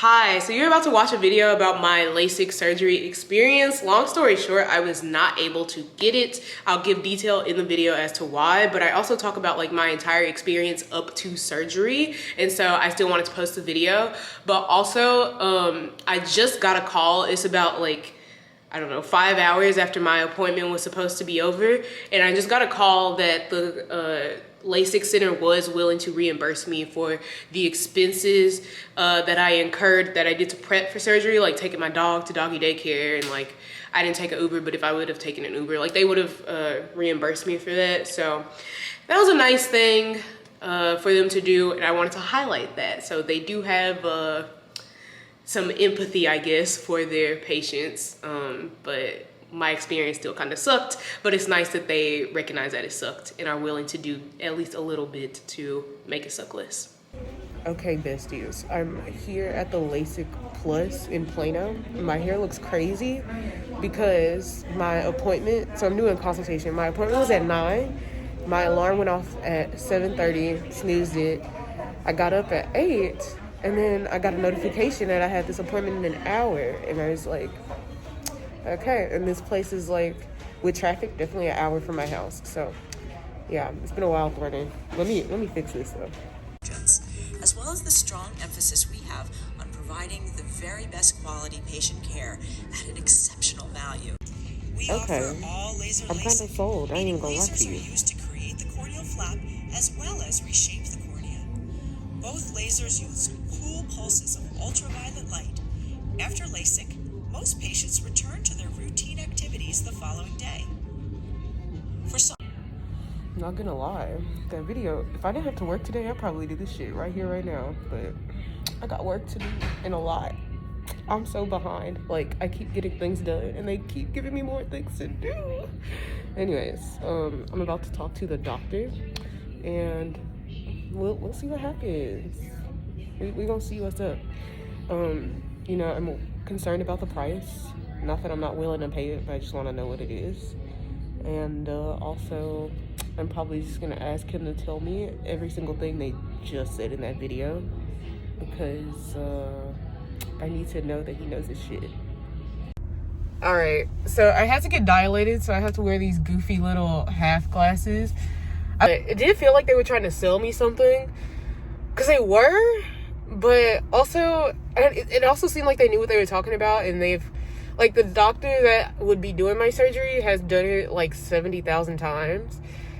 Hi, so you're about to watch a video about my LASIK surgery experience. Long story short, I was not able to get it. I'll give detail in the video as to why, but I also talk about like my entire experience up to surgery. And so I still wanted to post the video, but also I just got a call. It's about like, I don't know, 5 hours after my appointment was supposed to be over. And I just got a call that the LASIK center was willing to reimburse me for the expenses that I incurred that I did to prep for surgery, like taking my dog to doggy daycare, and like I didn't take an Uber, but if I would have taken an Uber, like they would have reimbursed me for that. So that was a nice thing for them to do, and I wanted to highlight that. So they do have some empathy, I guess, for their patients, but my experience still kind of sucked, but it's nice that they recognize that it sucked and are willing to do at least a little bit to make it suck less. Okay, besties, I'm here at the LASIK Plus in Plano. My hair looks crazy because my appointment, so I'm doing a consultation. My appointment was at 9. My alarm went off at 7:30, snoozed it. I got up at 8, and then I got a notification that I had this appointment in an hour, and I was like, okay, and this place is like, with traffic, definitely an hour from my house. So, yeah, it's been a wild morning. Let me fix this though. As well as the strong emphasis we have on providing the very best quality patient care at an exceptional value. We offer all laser I'm kind of sold. I ain't even gonna lie to you. Lasers are used to create the corneal flap as well as reshape the cornea. Both lasers use cool pulses of ultraviolet light. After LASIK, most patients return to their routine activities the following day. For some, Not gonna lie, that video, if I didn't have to work today, I'd probably do this shit right here, right now. But I got work to do, and a lot. I'm so behind. Like, I keep getting things done, and they keep giving me more things to do. Anyways, I'm about to talk to the doctor, and we'll see what happens. We gonna see what's up. You know, I'm concerned about the price. Not that I'm not willing to pay it, but I just want to know what it is. And also, I'm probably just gonna ask him to tell me every single thing they just said in that video, because I need to know that he knows his shit. All right, so I had to get dilated, so I have to wear these goofy little half glasses. It did feel like they were trying to sell me something, because they were, but also it also seemed like they knew what they were talking about, and they've, like, the doctor that would be doing my surgery has done it like 70,000 times.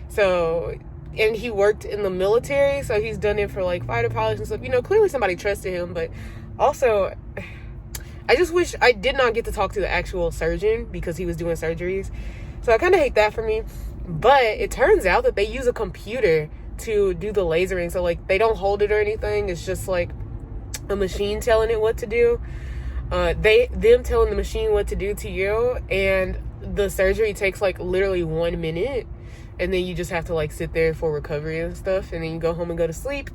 So, and he worked in the military, so he's done it for like fighter pilots and stuff. You know, clearly somebody trusted him, but also I just wish I did not get to talk to the actual surgeon because he was doing surgeries. So I kind of hate that for me. But it turns out that they use a computer to do the lasering. So like they don't hold it or anything. It's just like a machine telling it what to do. Them telling the machine what to do to you, and the surgery takes like literally 1 minute, and then you just have to like sit there for recovery and stuff, and then you go home and go to sleep,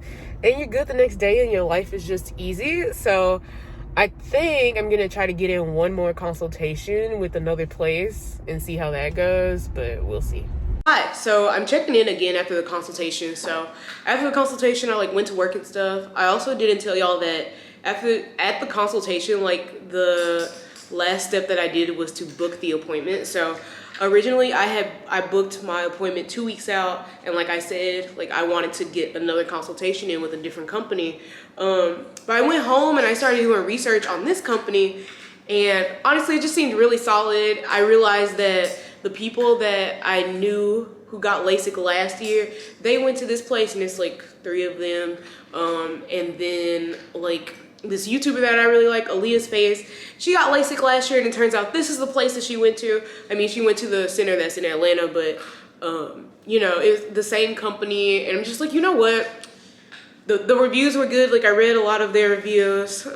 and you're good the next day, and your life is just easy. So I think I'm gonna try to get in one more consultation with another place and see how that goes, but we'll see. Hi, so I'm checking in again after the consultation. So after the consultation, I like went to work and stuff. I also didn't tell y'all that at the consultation, like the last step that I did was to book the appointment. So originally I booked my appointment 2 weeks out, and like I said, like I wanted to get another consultation in with a different company. But I went home and I started doing research on this company, and honestly it just seemed really solid. I realized that the people that I knew who got LASIK last year, they went to this place, and it's like 3 of them. And then like this YouTuber that I really like, Aaliyah's Face, she got LASIK last year, and it turns out this is the place that she went to. I mean, she went to the center that's in Atlanta, but you know, it's the same company, and I'm just like, you know what? The reviews were good. Like I read a lot of their reviews.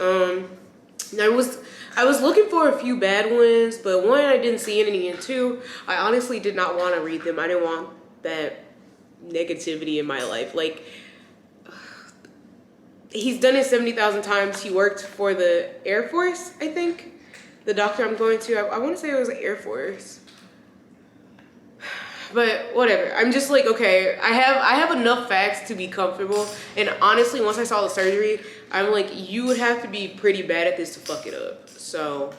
I was looking for a few bad ones, but one, I didn't see any, and two, I honestly did not want to read them. I didn't want that negativity in my life. Like, he's done it 70,000 times. He worked for the Air Force, I think. The doctor I'm going to, I want to say it was the Air Force. But whatever. I'm just like, okay, I have enough facts to be comfortable. And honestly, once I saw the surgery, I'm like, you would have to be pretty bad at this to fuck it up. So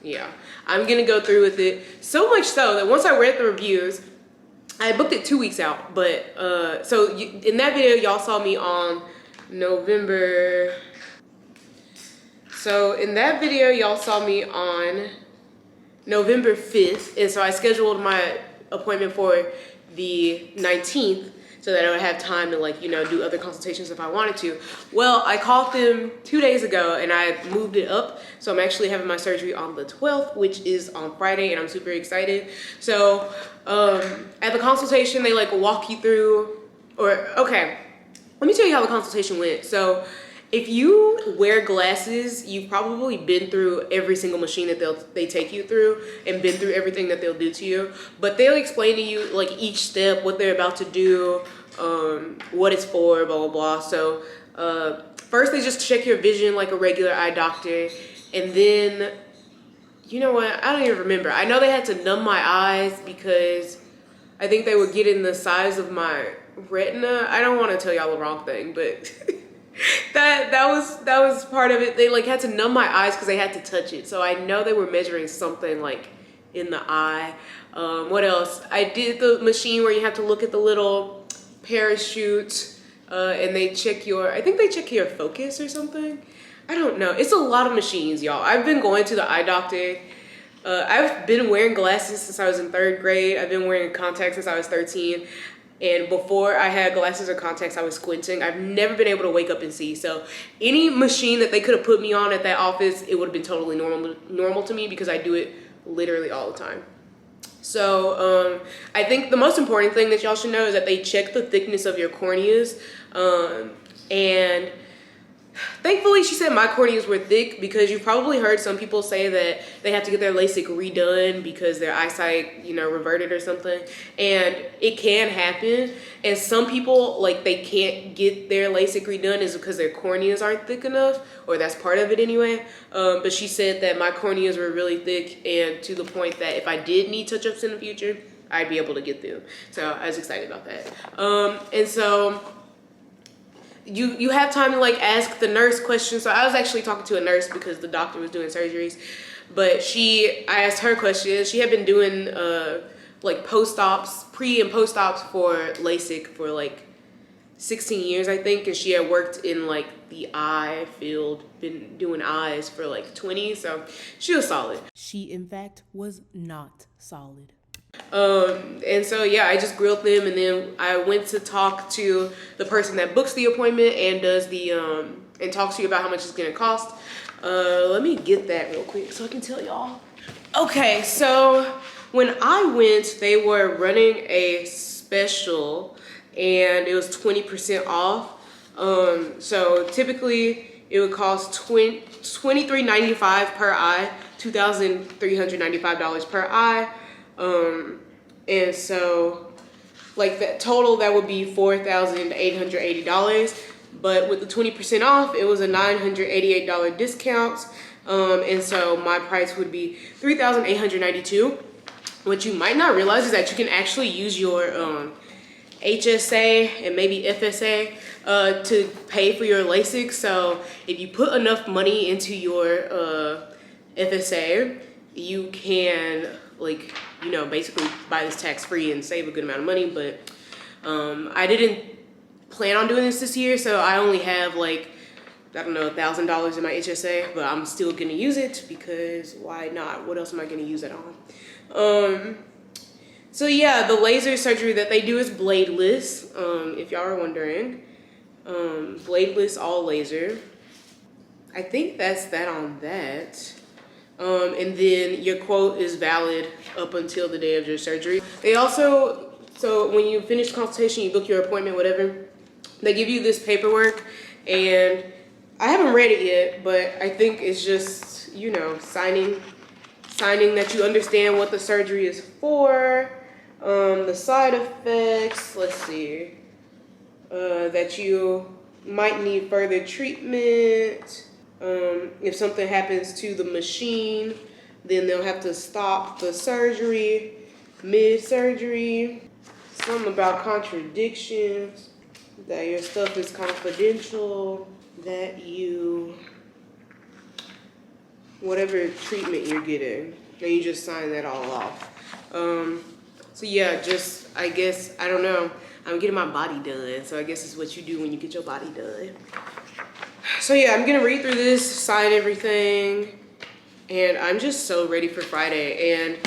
yeah, I'm gonna go through with it. So much so that once I read the reviews, I booked it 2 weeks out. But in that video, y'all saw me on November. So in that video, y'all saw me on November 5th. And so I scheduled my appointment for the 19th so that I would have time to, like, you know, do other consultations if I wanted to. Well, I called them 2 days ago and I moved it up. So I'm actually having my surgery on the 12th, which is on Friday, and I'm super excited. So at the consultation, they like walk you through, okay, let me tell you how the consultation went. So if you wear glasses, you've probably been through every single machine that they take you through and been through everything that they'll do to you. But they'll explain to you like each step, what they're about to do, what it's for, blah, blah, blah. So first they just check your vision like a regular eye doctor. And then, you know what? I don't even remember. I know they had to numb my eyes because I think they were getting the size of my retina. I don't want to tell y'all the wrong thing, but that was part of it. They like had to numb my eyes because they had to touch it. So I know they were measuring something like in the eye. What else? I did the machine where you have to look at the little parachute and they check your, I think they check your focus or something. I don't know. It's a lot of machines, y'all. I've been going to the eye doctor. I've been wearing glasses since I was in 3rd grade. I've been wearing contacts since I was 13. And before I had glasses or contacts, I was squinting. I've never been able to wake up and see. So any machine that they could have put me on at that office, it would have been totally normal to me because I do it literally all the time. So I think the most important thing that y'all should know is that they check the thickness of your corneas. And thankfully, she said my corneas were thick because you've probably heard some people say that they have to get their LASIK redone because their eyesight, you know, reverted or something. And it can happen. And some people, like, they can't get their LASIK redone is because their corneas aren't thick enough, or that's part of it anyway. But she said that my corneas were really thick and to the point that if I did need touch-ups in the future, I'd be able to get them. So I was excited about that. And so you have time to like ask the nurse questions. So I was actually talking to a nurse because the doctor was doing surgeries, but I asked her questions. She had been doing like post-ops, pre and post-ops for LASIK for like 16 years, I think. And she had worked in like the eye field, been doing eyes for like 20. So she was solid. She in fact was not solid. And so yeah, I just grilled them, and then I went to talk to the person that books the appointment and does the and talks to you about how much it's gonna cost. Let me get that real quick so I can tell y'all. Okay, so when I went, they were running a special and it was 20% off. So typically it would cost $23.95 per eye, $2,395 per eye. And so like that total, that would be $4,880. But with the 20% off, it was a $988 discount. And so my price would be $3,892. What you might not realize is that you can actually use your HSA and maybe FSA to pay for your LASIK. So if you put enough money into your FSA, you can, like, you know, basically buy this tax-free and save a good amount of money. But I didn't plan on doing this year, so I only have like, I don't know, $1,000 in my HSA, but I'm still gonna use it because why not? What else am I gonna use it on? So yeah, the laser surgery that they do is bladeless, if y'all are wondering. Bladeless, all laser. I think that's that on that. And then your quote is valid up until the day of your surgery. They also, so when you finish consultation, you book your appointment, whatever, they give you this paperwork, and I haven't read it yet, but I think it's just, you know, signing that you understand what the surgery is for, the side effects, let's see, that you might need further treatment. If something happens to the machine, then they'll have to stop the surgery mid-surgery. Something about contradictions, that your stuff is confidential. that you, whatever treatment you're getting, then you just sign that all off. So yeah, just, I guess, I don't know, I'm getting my body done. So I guess it's what you do when you get your body done. So yeah, I'm gonna read through this, sign everything, and I'm just so ready for Friday. And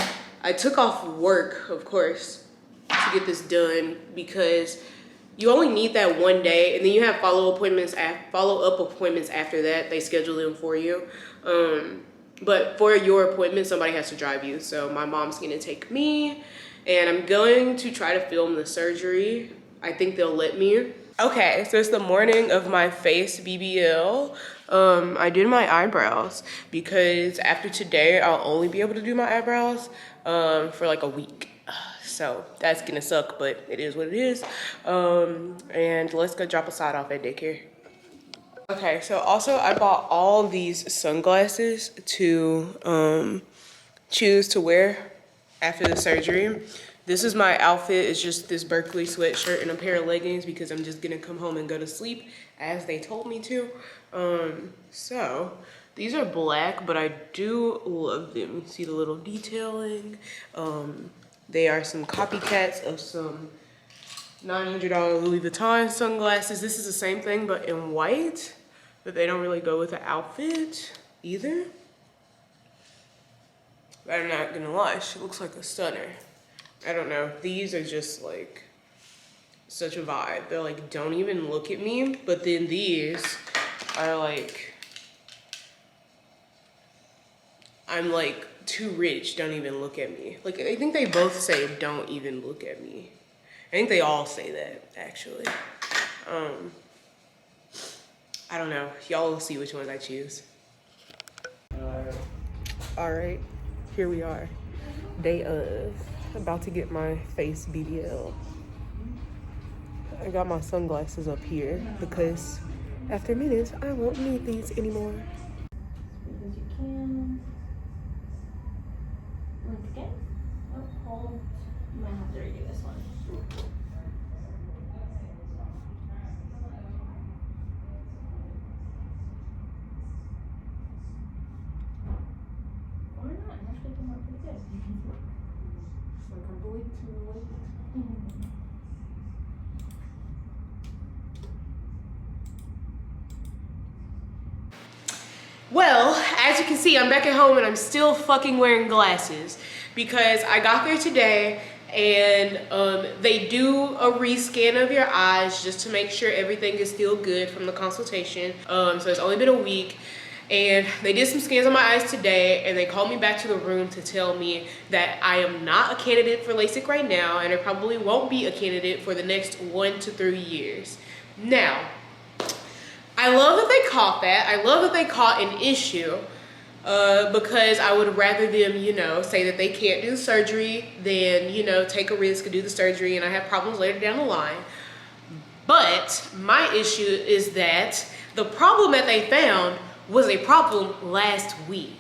I took off work, of course, to get this done because you only need that one day, and then you have follow-up appointments after that. They schedule them for you. But for your appointment, somebody has to drive you. So my mom's gonna take me, and I'm going to try to film the surgery. I think they'll let me. Okay, so it's the morning of my face BBL. I did my eyebrows because after today, I'll only be able to do my eyebrows for like a week. So that's gonna suck, but it is what it is. And let's go drop a side off at daycare. Okay, so also I bought all these sunglasses to choose to wear after the surgery. This is my outfit. It's just this Berkeley sweatshirt and a pair of leggings because I'm just gonna come home and go to sleep as they told me to. So these are black, but I do love them. See the little detailing? They are some copycats of some $900 Louis Vuitton sunglasses. This is the same thing, but in white, but they don't really go with the outfit either. But I'm not gonna lie, she looks like a stunner. I don't know, these are just like such a vibe. They're like, don't even look at me, but then these are like, I'm like too rich, don't even look at me. Like, I think they both say, don't even look at me. I think they all say that, actually. I don't know. Y'all will see which ones I choose. All right, here we are. Day of. About to get my face BBL. I got my sunglasses up here because after minutes, I won't need these anymore. Because you can. Once again, hold. You might have to redo this one. Or not, it actually came out pretty good. It's like I'm going to wait. Well, as you can see, I'm back at home and I'm still fucking wearing glasses because I got there today and they do a rescan of your eyes just to make sure everything is still good from the consultation. So it's only been a week. And they did some scans on my eyes today and they called me back to the room to tell me that I am not a candidate for LASIK right now and I probably won't be a candidate for the next 1 to 3 years. Now, I love that they caught that. I love that they caught an issue because I would rather them, you know, say that they can't do surgery than, you know, take a risk and do the surgery and I have problems later down the line. But my issue is that the problem that they found was a problem last week.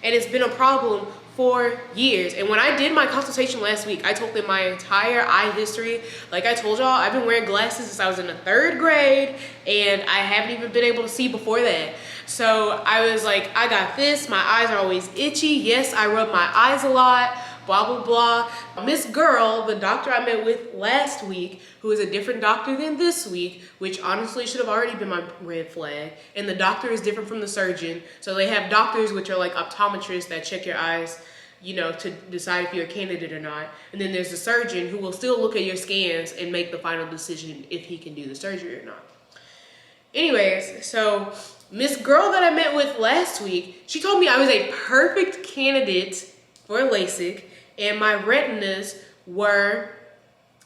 And it's been a problem for years. And when I did my consultation last week, I told them my entire eye history. Like I told y'all, I've been wearing glasses since I was in the 3rd grade and I haven't even been able to see before that. So I was like, I got this, my eyes are always itchy. Yes, I rub my eyes a lot, blah, blah, blah. Miss Girl, the doctor I met with last week, who is a different doctor than this week, which honestly should have already been my red flag. And the doctor is different from the surgeon. So they have doctors which are like optometrists that check your eyes, you know, to decide if you're a candidate or not. And then there's the surgeon who will still look at your scans and make the final decision if he can do the surgery or not. Anyways, so Miss Girl that I met with last week, she told me I was a perfect candidate for LASIK and my retinas were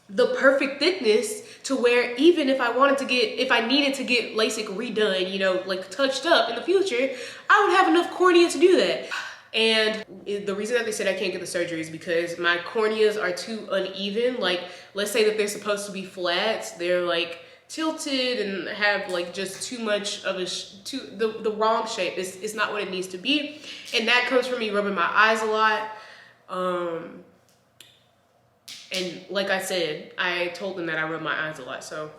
the perfect thickness to where even if I needed to get LASIK redone, you know, like touched up in the future, I would have enough cornea to do that. And the reason that they said I can't get the surgery is because my corneas are too uneven. Like, let's say that they're supposed to be flat, they're like tilted and have like just too much of the wrong shape. It's not what it needs to be. And that comes from me rubbing my eyes a lot. And like I said, I told them that I rub my eyes a lot, so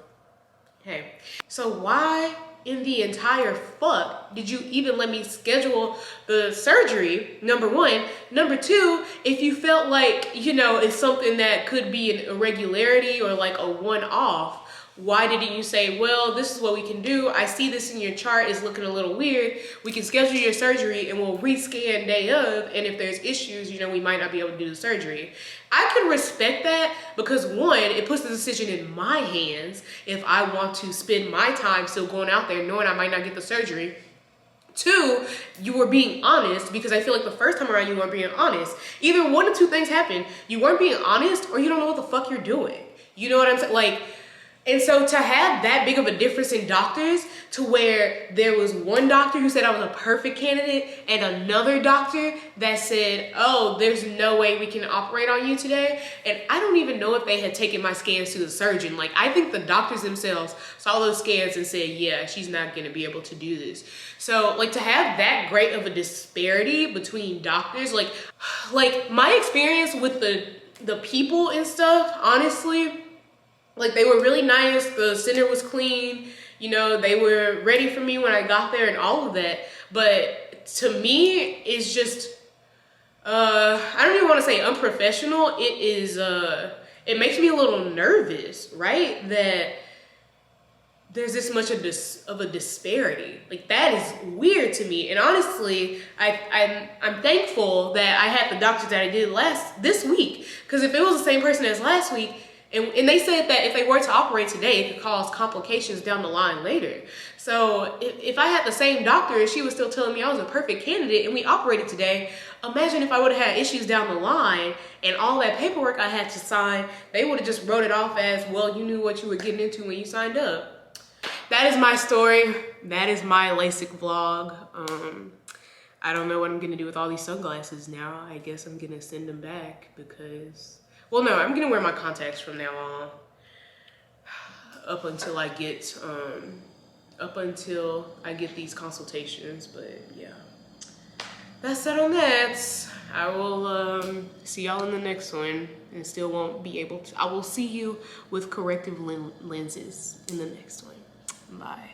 hey. So why in the entire fuck did you even let me schedule the surgery? Number one. Number two, if you felt like, you know, it's something that could be an irregularity or like a one-off, why didn't you say, well, this is what we can do. I see this in your chart is looking a little weird. We can schedule your surgery and we'll rescan day of. And if there's issues, you know, we might not be able to do the surgery. I can respect that because one, it puts the decision in my hands if I want to spend my time still going out there knowing I might not get the surgery. Two, you were being honest, because I feel like the first time around you weren't being honest. Either one of two things happened. You weren't being honest or you don't know what the fuck you're doing. You know what I'm saying? Like, and so to have that big of a difference in doctors to where there was one doctor who said I was a perfect candidate and another doctor that said, oh, there's no way we can operate on you today. And I don't even know if they had taken my scans to the surgeon. Like, I think the doctors themselves saw those scans and said, yeah, she's not going to be able to do this. So like to have that great of a disparity between doctors, like my experience with the people and stuff, honestly, like they were really nice. The center was clean. You know, they were ready for me when I got there and all of that. But to me, it's just, I don't even want to say unprofessional. It is, it makes me a little nervous, right? That there's this much of a disparity. Like that is weird to me. And honestly, I'm thankful that I had the doctor that I did this week. Because if it was the same person as last week, and they said that if they were to operate today, it could cause complications down the line later. So if I had the same doctor and she was still telling me I was a perfect candidate and we operated today, imagine if I would have had issues down the line and all that paperwork I had to sign, they would have just wrote it off as, well, you knew what you were getting into when you signed up. That is my story. That is my LASIK vlog. I don't know what I'm gonna do with all these sunglasses now. I guess I'm gonna send them back because, well, no, I'm gonna wear my contacts from now on up until I get these consultations. But yeah, that's it on that. I will see y'all in the next one, and still won't be able to. I will see you with corrective lenses in the next one. Bye.